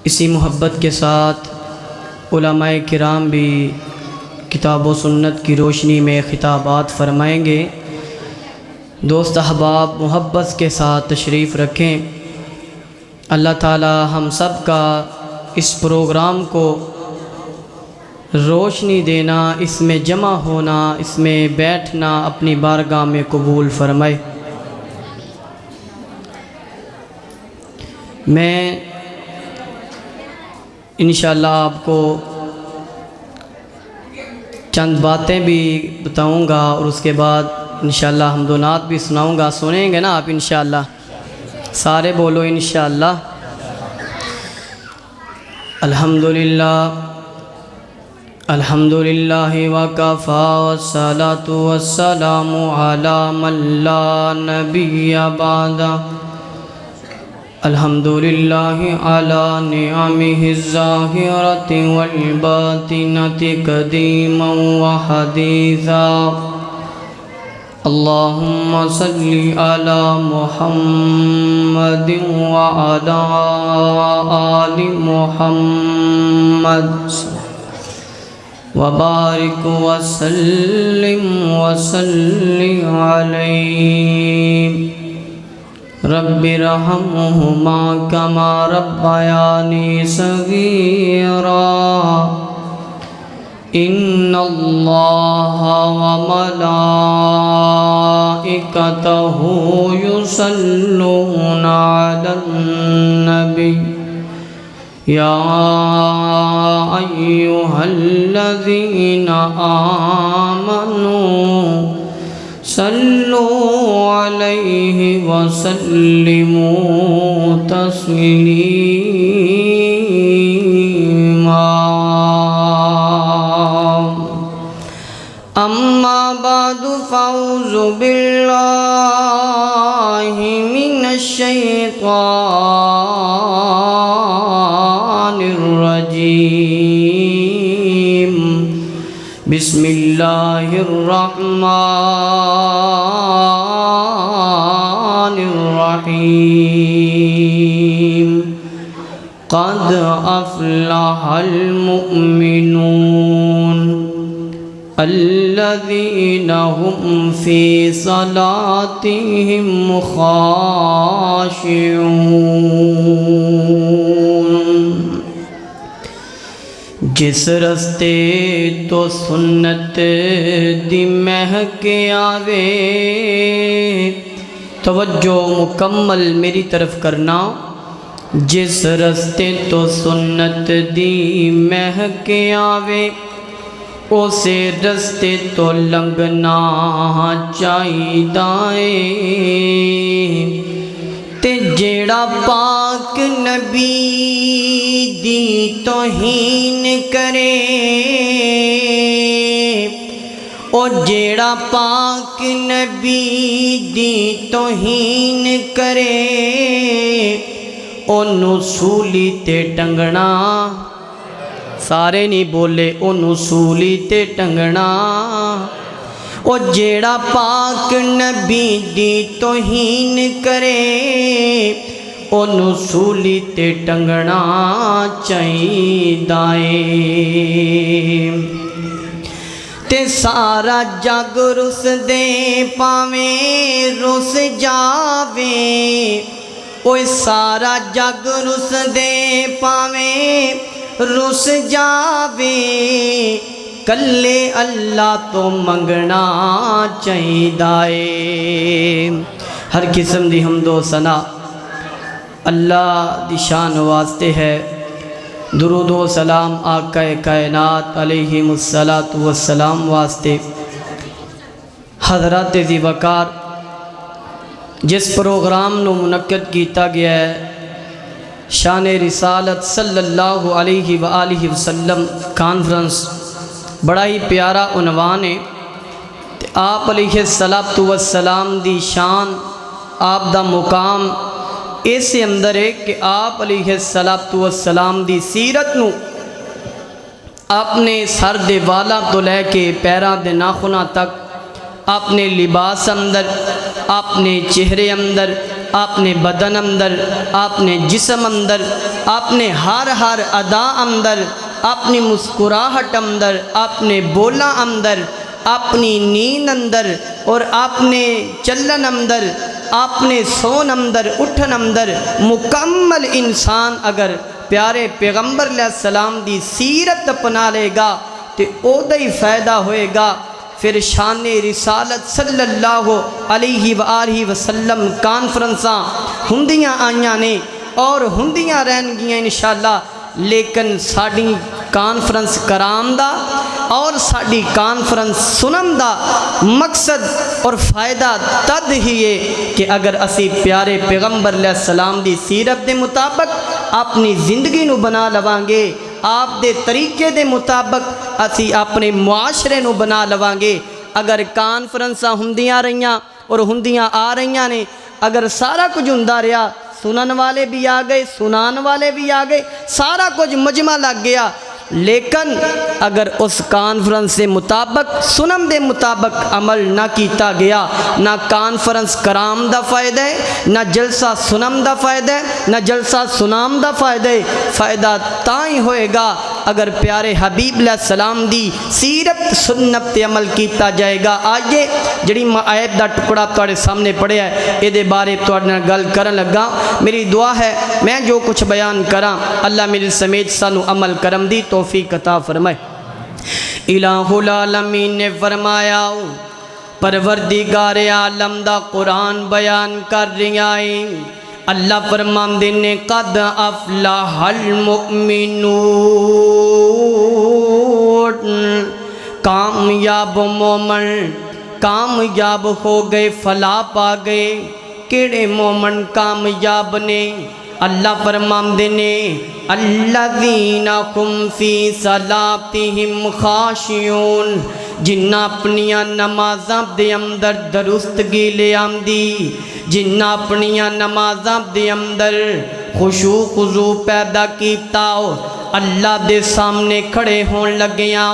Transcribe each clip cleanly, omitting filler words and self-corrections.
اسی محبت کے ساتھ علماء کرام بھی کتاب و سنت کی روشنی میں خطابات فرمائیں گے۔ دوست احباب محبت کے ساتھ تشریف رکھیں۔ اللہ تعالی ہم سب کا اس پروگرام کو روشنی دینا، اس میں جمع ہونا، اس میں بیٹھنا اپنی بارگاہ میں قبول فرمائے۔ میں انشاءاللہ آپ کو چند باتیں بھی بتاؤں گا اور اس کے بعد انشاءاللہ حمد و نعت بھی سناؤں گا۔ سنیں گے نا آپ انشاءاللہ؟ سارے بولو انشاءاللہ۔ الحمدللہ الحمدللہ وکفا والصلاة والسلام علی من لا نبی بعدہ۔ الحمدللہ علی نعمہ الظاہرۃ والباطنۃ قدیما وحدیثا۔ اللہم صلی علی محمد وعلی آل محمد وبارک وسلم وصلی علیہ۔ رب ارحمہما کما ربیانی صغیرا۔ ان اللہ وملائکتہ یصلون علی النبی یا ایہا الذین آمنوا صلوا علیہ وسلموا تسلیما۔ اما بعد فاعوذ باللہ من الشیطان الرجیم۔ بسم اللہ الرحمن الرحیم۔ قد افلح المؤمنون الذین هم فی صلاتهم خاشعون۔ جس رستے تو سنت دی مہک آوے، توجہ مکمل میری طرف کرنا۔ جس رستے تو سنت دی مہک آوے، اسے رستے تو لنگنا چاہیے۔ تے جیڑا پاک نبی دی توہین کرے، او جیڑا پاک نبی دی توہین کرے، اونوں سولی تے ٹنگنا۔ سارے نہیں بولے، اونوں سولی تے ٹنگنا۔ او جیڑا پاک نبی دی توہین کرے، اونوں سولی تے ٹنگنا چاہیے۔ تے سارا جگ رس دے پاویں رس جاوے، اوے سارا جگ رس دے پاویں رس جاوے، کلے اللہ تو منگنا چاہیے۔ ہر قسم دی حمد و ثنا اللہ دی شان واسطے ہے۔ درود و سلام آقا کائنات علیہ السلام واسطے۔ حضرات ذی وقار جس پروگرام نو منعقد کیتا گیا ہے، شان رسالت صلی اللہ علیہ وآلہ وسلم کانفرنس، بڑا ہی پیارا عنوان ہے۔ آپ علیہ السلام دی شان، آپ دا مقام اس اندر ہے کہ آپ علیہ السلام دی سیرت نو اپنے سر دے والا تو لے کے پیراں دے ناخناں تک، اپنے لباس اندر، اپنے چہرے اندر، اپنے بدن اندر، اپنے جسم اندر، اپنے ہر ادا اندر، اپنی مسکراہٹ اندر، اپنے بولا اندر، اپنی نیند اندر اور اپنے چلن اندر، اپنے سون اندر، اٹھن اندر مکمل انسان اگر پیارے پیغمبر علیہ السلام دی سیرت اپنا لے گا تو او دا ہی فائدہ ہوئے گا۔ پھر شان رسالت صلی اللہ علیہ وآلہ وسلم کانفرنساں ہندیاں آئیاں نے اور ہندیاں رہن گیاں انشاءاللہ، لیکن ساڑی کانفرنس کرام دا اور ساڑی کانفرنس سنن دا مقصد اور فائدہ تد ہی ہے کہ اگر اسی پیارے پیغمبر علیہ السلام دی سیرت دے مطابق اپنی زندگی نو بنا لوانگے، آپ دے طریقے دے مطابق اسی اپنے معاشرے نو بنا لوانگے۔ اگر کانفرنساں ہندیاں رہیاں اور ہندیاں آ رہیاں نے، اگر سارا کچھ ہندا رہا، سنن والے بھی آ گئے، سنان والے بھی آ گئے، سارا کچھ مجمع لگ گیا، لیکن اگر اس کانفرنس سے مطابق سنن دے مطابق عمل نہ کیتا گیا، نہ کانفرنس کرام دا فائدہ ہے، نہ جلسہ سنم دا فائدہ ہے، نہ جلسہ سنام دا فائدہ ہے۔ فائدہ تائیں ہوئے گا اگر پیارے حبیب علیہ السلام دی سیرت سنت تے عمل کیتا جائے گا۔ آئیے جڑی آیت دا ٹکڑا تواڈے سامنے پڑھیا ہے اے دے بارے تواڈے نال گل کرن لگا۔ میری دعا ہے میں جو کچھ بیان کراں اللہ میرے سمیت سانو عمل کرم دی توفیق عطا فرمائے۔ الہ العالمین نے فرمایا پروردگار عالم دا قرآن بیان کر رہی آئیں، اللہ فرماندے نے قد افلح المؤمنون، کامیاب مومن کامیاب ہو گئے، فلاح پا گئے۔ کیڑے مومن کامیاب نے؟ اللہ فرماندے نے الذین ہم فی صلاتہم خاشعون، جنہ اپنیاں نمازاں دے اندر درستگی لے آمدی، جنہ اپنیاں نمازاں دے اندر خشوع خضوع پیدا کیتا ہو، اللہ دے سامنے کھڑے ہون لگیاں،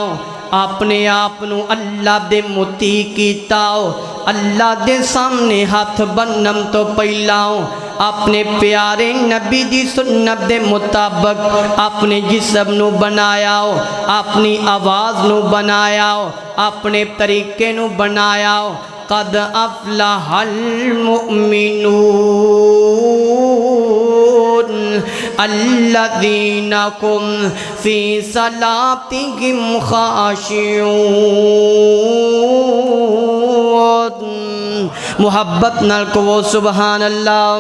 اپنے آپنو اللہ دے مطیع کیتا ہو، اللہ دے سامنے ہاتھ بنم تو پہلاؤ، اپنے پیارے نبی دی سنت دے مطابق اپنے جسم نو بنایا ہو، اپنی آواز نو بنایا ہو، اپنے طریقے نو بنایا ہو۔ قد افلح المؤمنون الذین هم فی صلاتہم خاشعون۔ محبت نال کو سبحان اللہ۔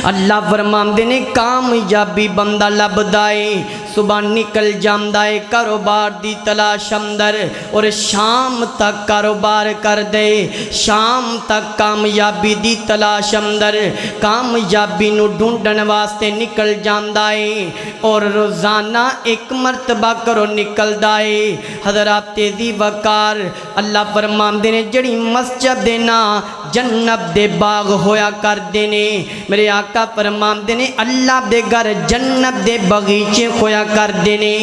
اللہ فرماندے نے کامیابی بندہ لبدائے، صبح نکل جاندائے کاروبار دی تلاش اندر اور شام تک کاروبار کر دے، شام تک کامیابی دی تلاش اندر کامیابی نو ڈھونڈن واسطے نکل جاندائے اور روزانہ ایک مرتبہ کرو نکل دائے۔ حضرات تیزی وقار اللہ فرماندے نے جڑی مسجد دینا جنت دے باغ ہویا کر دینے، میرے آقا فرماندے نے اللہ دے گھر جنت دے بغیچے ہویا کر دینے۔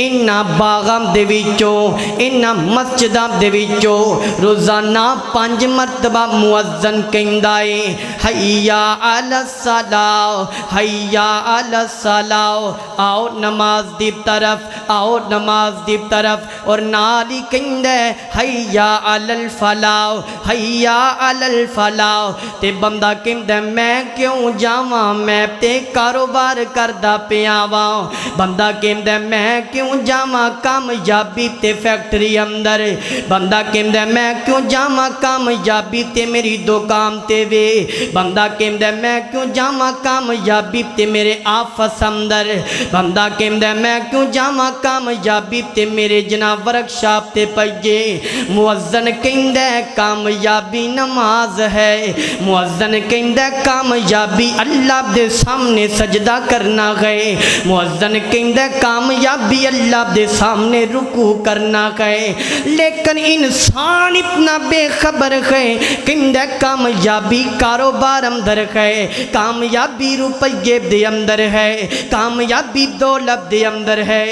انہاں باغاں دے وچوں انہاں مسجداں دے وچوں روزانہ 5 مرتبہ مؤذن کہندا ہے حیا علی الصلاۃ حیا علی الصلاۃ، آؤ نماز دی طرف، آؤ نماز دی طرف، اور نال ہی کہندا ہے حیا علی الفلاح حیا علی الفلاح۔ تے بندہ کہندا میں کیوں جاواں، میں تے کاروبار کردا پیا واں، بندہ کہندا میں کیوں جاواں کامیابی تے فیکٹری اندر، بندہ کہندا میں کیوں جاواں کامیابی تے میری دکان تے وے، بندہ کہندا میں کیوں جاواں کامیابی تے میرے آفس اندر، بندہ کہندا میں کیوں جاواں کامیابی تے میرے جناب ورکشاپ تے پجے۔ مؤذن کہندا کامیابی نماز ہے، مؤذن کہندا کامیابی اللہ دے سامنے سجدہ کرنا گئے، مؤذن کہندا کامیابی اللہ دے سامنے رکوع کرنا گئے، لیکن انسان اتنا بے خبر ہے، کہندا کامیابی کاروبار کاروبار اندر ہے، کامیابی روپیے دے اندر ہے، کامیابی دولت دے اندر ہے۔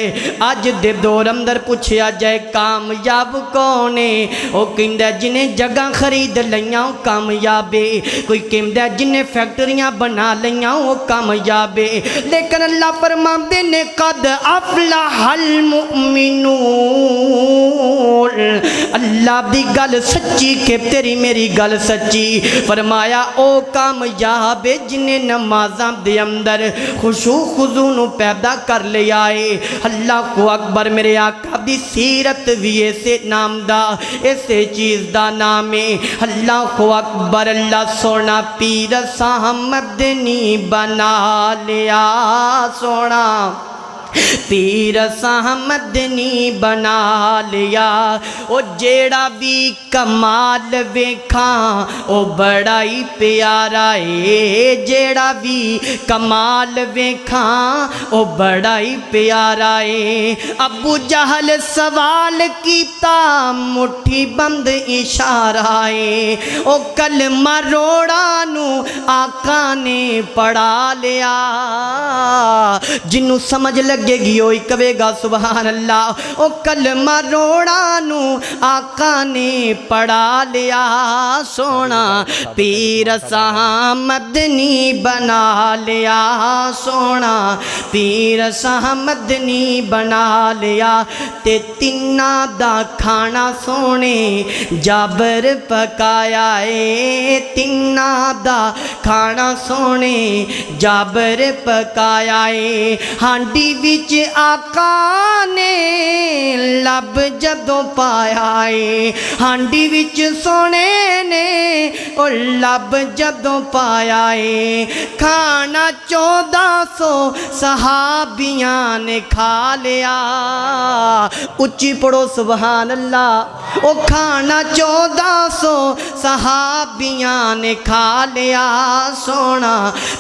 اج دے دور اندر پوچھیا جائے کامیاب کون ہے، وہ کہندا جنہیں جگہ خرید لیاں کامیاب ہے، کوئی کہندا جنہیں فیکٹریاں بنا لیاں وہ کامیاب ہے۔ لیکن اللہ فرماندے نے قد افلح المؤمنون، اللہ دی گل سچی کہ تیری میری گل سچی، فرمایا او کامیاب ہے جنہیں نمازاں دے اندر خشوع خضوع نو پیدا کر لیا ہے۔ اللہ کو اکبر، میرے آقا دی سیرت بھی ایسے نام دا، ایسے چیز دا نام ہے۔ اللہ کو اکبر، اللہ سونا پیر ساہمد نی بنا لیا، سونا پیر ساہمد نی بنا لیا۔ او جیڑا بھی کمال ویکھاں او بڑا ہی پیارا ہے، جیڑا بھی کمال ویکھاں او بڑا ہی پیارا ہے۔ ابو جہل سوال کیتا مٹھی بند اشارہ ہے، او کلمہ روڑا نو آقا نے پڑھا لیا، جنوں سمجھ لگے گی ہوئی کہے گا سبحان اللہ۔ او کلمہ روڑا نو آقا نے پڑھا لیا، سونا پیر ساہمد نی بنا لیا، سونا پیر ساہمد نی بنا لیا۔ تے تینہ دا کھانا سونے جابر پکایا ہے، تینہ دا کھانا سونے جابر پکایا ہے۔ ہانڈی وچ آقا نے لب جدوں پایا ہے، ہانڈی وچ سونے نے او لب جدوں پایا ہے۔ کھانا 1400 صحابیاں نے کھا لیا، اچھی پڑھو سبحان اللہ۔ او کھانا 1400 صحابیاں نے کھا لیا، سونا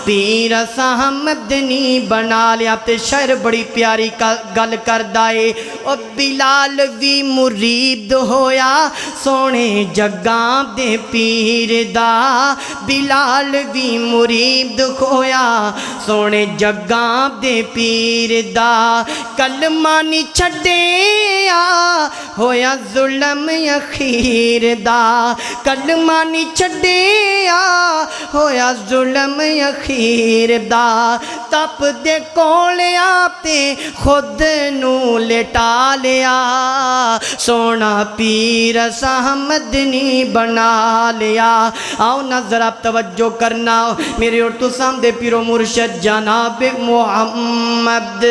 پیر ساہمد نی بنا لیا۔ تے شعر بڑی پیاری گل کردہ ہے، او بلال بھی مرید ہویا سونے جگاں دے پیر دا، بلال بھی مرید ہویا سونے جگاں دے پیر دا۔ کلمہ نی چھڈیا ہویا ظلم اخیر دا، کلمہ نی چھڈیا ہویا ظلم اخیر دا۔ تپ دے کولے آتے خود نو لٹا لیا، سونا پیر ساہمد نی بنا لیا۔ آؤ نظر آپ توجہ کرنا، میرے اور تو سامنے پیرو مرشد جناب محمد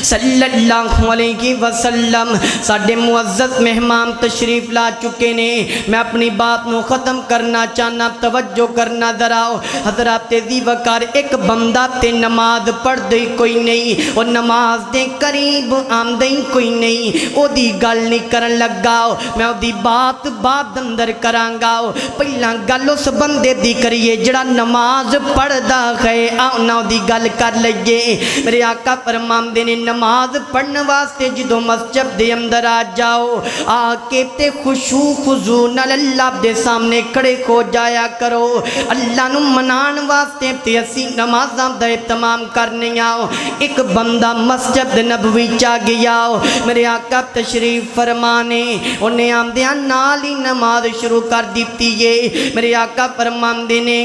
صلی اللہ علیہ وسلم ساڑھے معزز مہمان تشریف لا چکے نے۔ میں اپنی بات نو ختم کرنا چاہنا، توجہ کرنا ذراؤ حضرات دی وقار۔ ایک بندہ تے نماز پڑھ دے کوئی نہیں، اور نماز دے قریب آم دے کوئی نہیں، او دی گل نہیں کرن لگاؤ، میں او دی بات اندر کرانگاؤ۔ پہلا گل اس بندے دی کریے جڑا نماز پڑھ دا گئے، آؤ ناؤ دی گل کر لئیے۔ میرے آقا فرمان دے نماز پڑھنے واسطے جدو مسجد دے اندر آ جاؤ، آکے تے خشوع خضوع نال اللہ دے سامنے کھڑے ہو جایا کرو۔ اللہ نو منان واسطے تے اسی نمازاں دا اہتمام کرنے آؤ۔ ایک بندہ مسجد نبوی چا گیا، میرے آقا تشریف فرمانے، انہیں آمدیاں نالی نماز شروع کر دیتی ہے۔ میرے آقا فرماندے نے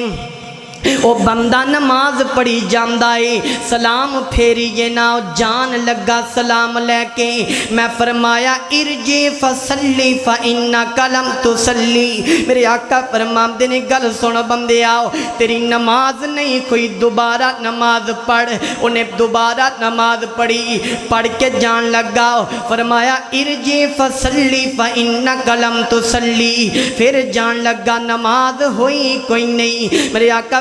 او بندہ نماز پڑھی جاندائی، سلام پھیریے نا جان لگا سلام لے کے۔ میں فرمایا ارجی فصلی فإنکا لم تسلی، میرے آقا فرماندے نے گل سن بندے آؤ، تیری نماز نہیں کوئی دوبارہ نماز پڑھ۔ انہیں دوبارہ نماز پڑھی، پڑھ کے جان لگا، فرمایا ارجی فصلی فإنکا لم تسلی، پھر جان لگا نماز ہوئی کوئی نہیں۔ میرے آقا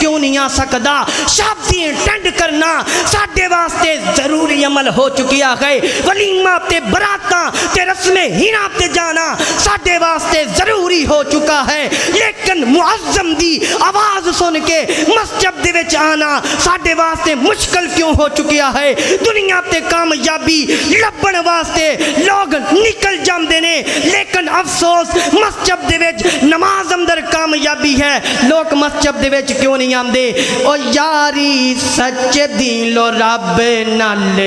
کیوں نہیں آ سکدا؟ شادی اٹینڈ کرنا ساڈے واسطے ضروری عمل ہو چکیا ہے، ولیمہ تے براتاں تے رسم ہینا تے جانا ساڈے واسطے ضروری ہو چکا ہے، لیکن معظم دی آواز سن کے مسجد دے وچ آنا ساڈے واسطے مشکل کیوں ہو چکیا ہے؟ دنیا تے کامیابی لبن واسطے لوگ نکل جاندے نے، لیکن افسوس مسجد دے وچ نماز اندر کامیابی ہے، لوگ مسجد دے وچ کیوں نہیں آندے؟ او یاری سچ دلو رب نال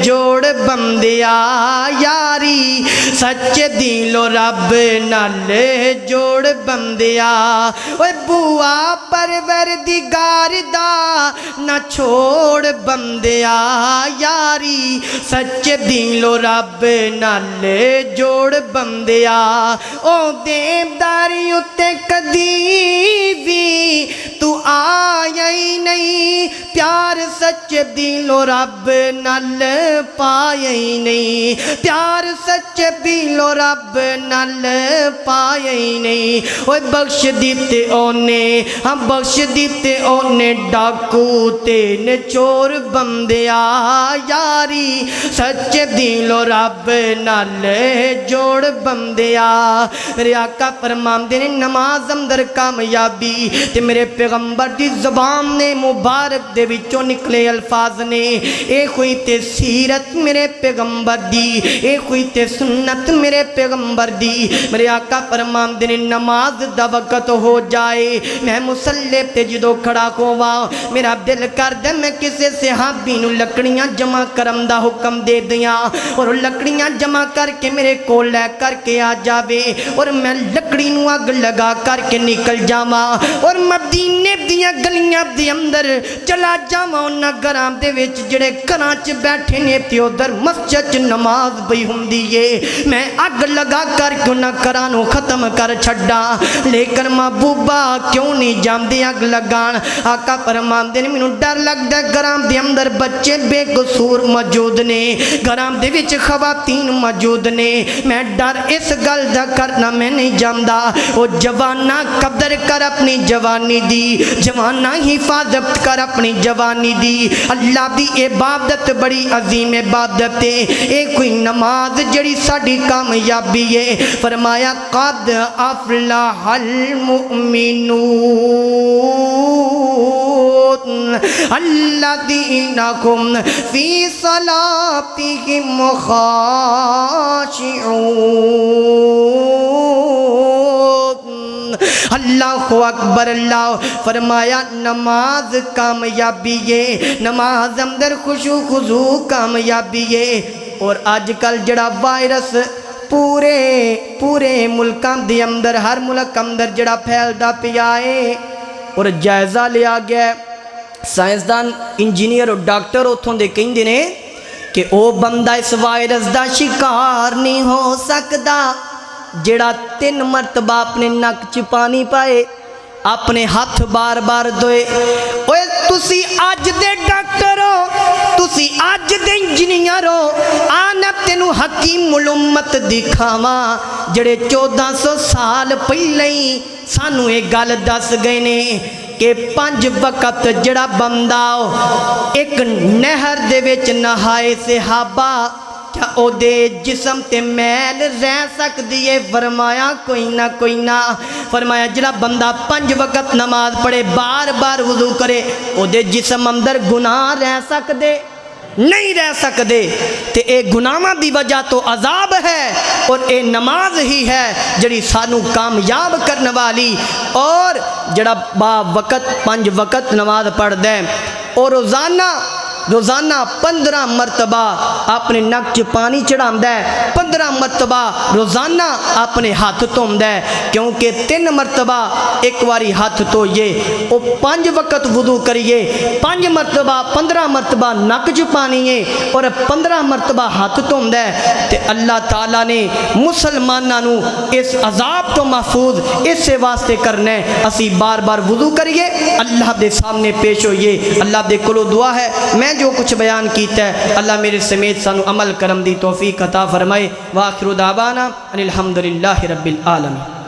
جوڑ بندیا، یاری سچ دلو رب نال جوڑ بندیا، اوے بوا پروردگار دا نہ چھوڑ بندیا، یاری سچ دلو رب نال جوڑ بندیا، او دیوداری اتے کدی بھی تو آیا ہی نہیں، پیار سچ دلو رب نال پایا ہی نہیں، پیار سچ دلو رب نال پایا ہی نہیں، اوے بخش دیتے اونے، ہاں بخش دیتے اونے ڈاکو تے نچور بندیا، یاری سچ دلو رب نال جوڑ بندیا۔ میرے آقا فرماندے نے نماز اندر کامیابی تے میرے پیغمبر دی زبان نے مبارک دے وچوں نکلے الفاظ نے، اے ہوئی تے سیرت میرے پیغمبر دی، اے ہوئی تے سنت میرے پیغمبر دی۔ میرے آقا فرماندے نے نماز دا وقت ہو جائے میں مصلی تے جدو کھڑا ہوا میرا دل کر دے میں کسے صحابی نو لکڑیاں جمع کرم دا حکم دے دیاں اور لکڑیاں جمع کر کے میرے کو لے کر کے آ جاوے اور میں لکڑی نو اگ لگا کر کے نکل جاواں اور مدینے دیاں گلیاں دے اندر چلا جاواں انہاں گھراں دے وچ جڑے گھراں چ بیٹھے نے تے ادھر مسجد چ نماز پئی ہوندی اے، میں اگ لگا کر کے انہاں گھراں نو ختم کر چھڈا، لیکن محبوبہ کیوں نہیں جاندے اگ لگان؟ آقا فرماندے نے مینوں ڈر لگدا ہے گھراں دے اندر بچے بے قصور موجود نے، گھراں دے وچ خواتین موجود نے، میں ڈر اس گل دا کرنا میں نہیں جاندا۔ او جواناں قدر کر اپنی جوانی دی، جواناں حفاظت کر اپنی جوانی دی، اللہ دی عبادت بڑی عظیم عبادت ہے، اے کوئی نماز جڑی ساڈی کامیابی ہے۔ فرمایا قد افلح المؤمنون الذین هم فی صلاتهم خاشعون۔ اللہ اکبر، اللہ فرمایا نماز کامیابی ہے، نماز اندر خشوع خضوع کامیابی ہے۔ اور آج کل جڑا وائرس پورے ملکاں دے اندر ہر ملک اندر جڑا پھیلدا پیا ہے اور جائزہ لیا گیا ہے، سائنسدان انجینئر اور ڈاکٹر اتھوں دے کہندے نے کہ او بندہ اس وائرس دا شکار نہیں ہو سکدا جڑا 3 مرتبہ اپنے نک چ پانی پائے، اپنے ہاتھ بار بار دھوئے۔ اوے تسی آج دے ڈاکٹر ہو، تسی آج دے انجینئر ہو، آنا تینو حکیم الامت دکھاواں جڑے 1400 سال پہلے ہی سانو ایک گل دس گئے نے کہ 5 وقت جڑا بندہ ایک نہر دے وچ نہائے صحابہ کیا او دے جسم تے میل رہ سکدی ہے؟ فرمایا کوئی نہ، فرمایا جڑا بندہ 5 وقت نماز پڑھے بار بار وضو کرے او دے جسم اندر گناہ رہ سکدے؟ نہیں رہ سکدے، تے اے گناہاں دی وجہ تو عذاب ہے اور اے نماز ہی ہے جڑی سانو کامیاب کرنے والی۔ اور جڑا با وقت 5 وقت نماز پڑھ دے اور روزانہ 15 مرتبہ اپنے نک چ پانی چڑھاندا ہے، 15 مرتبہ روزانہ اپنے ہاتھ دھوندا ہے، کیونکہ 3 مرتبہ ایک واری ہاتھ دھوئیے او 5 وقت وضو کریے، 5 مرتبہ 15 مرتبہ نک چ پانی ہے اور 15 مرتبہ ہاتھ دھوندا ہے، تے اللہ تعالیٰ نے مسلماناں نو اس عذاب تو محفوظ اسے واسطے کرنا ہے اسی بار بار وضو کریے، اللہ دے سامنے پیش ہوئیے۔ اللہ دے کولو دعا ہے میں جو کچھ بیان کیتا ہے اللہ میرے سمیت سانو عمل کرم دی توفیق عطا فرمائے۔ وآخر دعوانا ان الحمدللہ رب العالمین۔